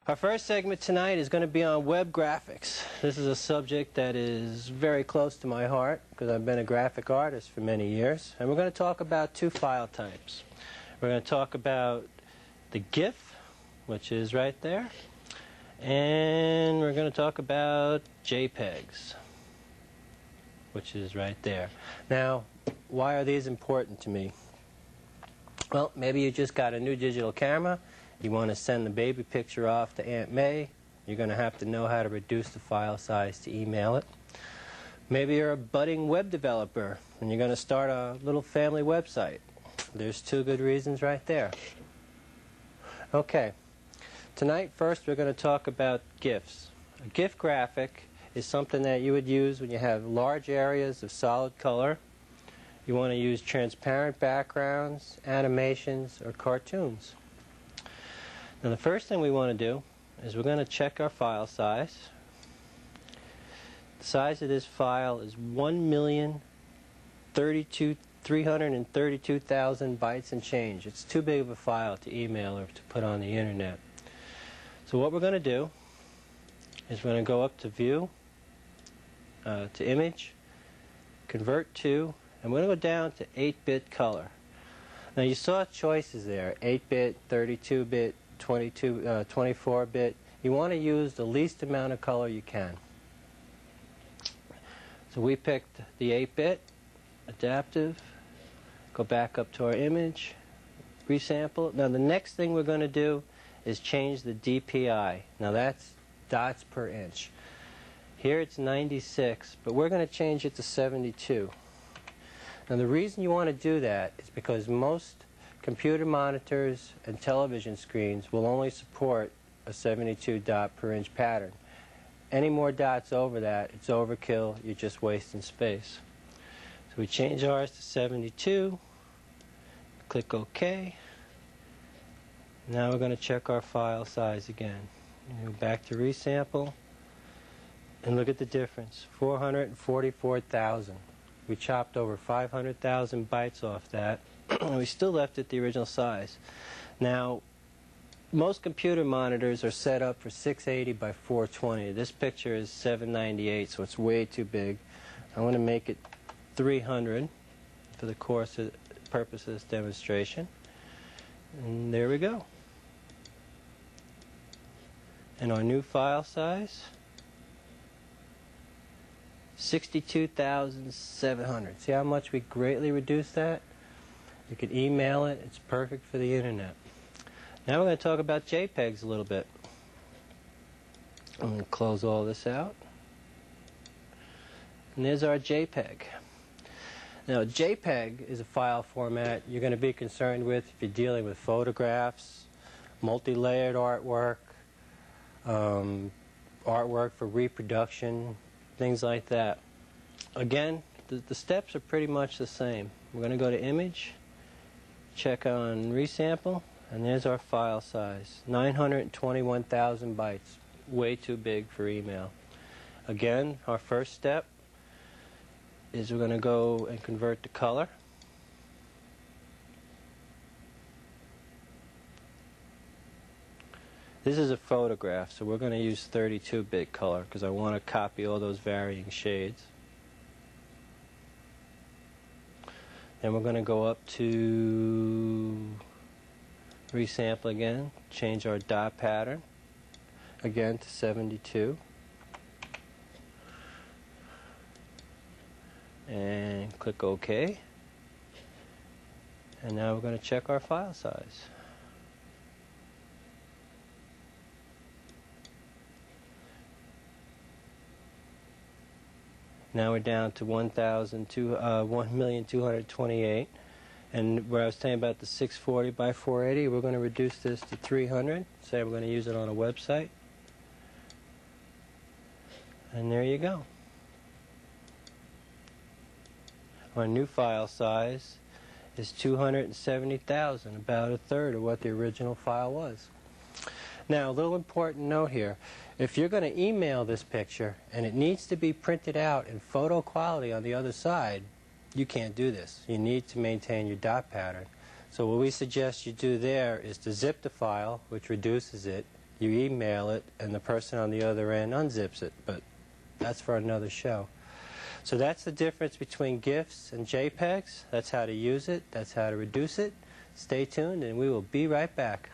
Our first segment tonight is going to be on web graphics. This is a subject that is very close to my heart because I've been a graphic artist for many years. And we're going to talk about two file types. We're going to talk about the GIF, which is right there, and we're going to talk about JPEGs, which is right there. Now, why are these important to me? Well, maybe you just got a new digital camera. You want to send the baby picture off to Aunt May. You're going to have to know how to reduce the file size to email it. Maybe you're a budding web developer and you're going to start a little family website. There's two good reasons right there. Okay. Tonight, first, we're going to talk about GIFs. A GIF graphic is something that you would use when you have large areas of solid color. You want to use transparent backgrounds, animations, or cartoons. Now the first thing we want to do is we're going to check our file size. The size of this file is 1,332,000 bytes and change. It's too big of a file to email or to put on the internet. So what we're going to do is we're going to go up to View, to Image, Convert to, and we're going to go down to 8-bit color. Now you saw choices there, 8-bit, 32-bit, 24-bit. You want to use the least amount of color you can. So we picked the 8-bit, adaptive, go back up to our image, resample. Now the next thing we're going to do is change the DPI. Now that's dots per inch. Here it's 96, but we're going to change it to 72. Now the reason you want to do that is because most computer monitors and television screens will only support a 72 dot per inch pattern. Any more dots over that, it's overkill, you're just wasting space. So we change ours to 72, click OK. Now we're going to check our file size again. Go back to resample, and look at the difference, 444,000. We chopped over 500,000 bytes off that, and we still left it the original size. Now, most computer monitors are set up for 680 by 420. This picture is 798, so it's way too big. I want to make it 300 for the purpose of this demonstration. And there we go. And our new file size, 62,700. See how much we greatly reduced that? You can email it. It's perfect for the internet. Now we're going to talk about JPEGs a little bit. I'm going to close all this out. And there's our JPEG. Now JPEG is a file format you're going to be concerned with if you're dealing with photographs, multi-layered artwork, artwork for reproduction, things like that. Again, the steps are pretty much the same. We're going to go to Image, check on Resample, and there's our file size, 921,000 bytes. Way too big for email. Again, our first step is we're going to go and convert to color. This is a photograph, so we're going to use 32-bit color because I want to copy all those varying shades. Then we're going to go up to resample again, change our dot pattern again to 72. And click OK. And now we're going to check our file size. Now we're down to 1,228. And where I was saying about the 640 by 480, we're going to reduce this to 300. Say we're going to use it on a website. And there you go. Our new file size is 270,000, about a third of what the original file was. Now, a little important note here. If you're going to email this picture and it needs to be printed out in photo quality on the other side, you can't do this. You need to maintain your dot pattern. So what we suggest you do there is to zip the file, which reduces it. you email it and the person on the other end unzips it, but that's for another show. So that's the difference between GIFs and JPEGs. That's how to use it. That's how to reduce it. Stay tuned and we will be right back.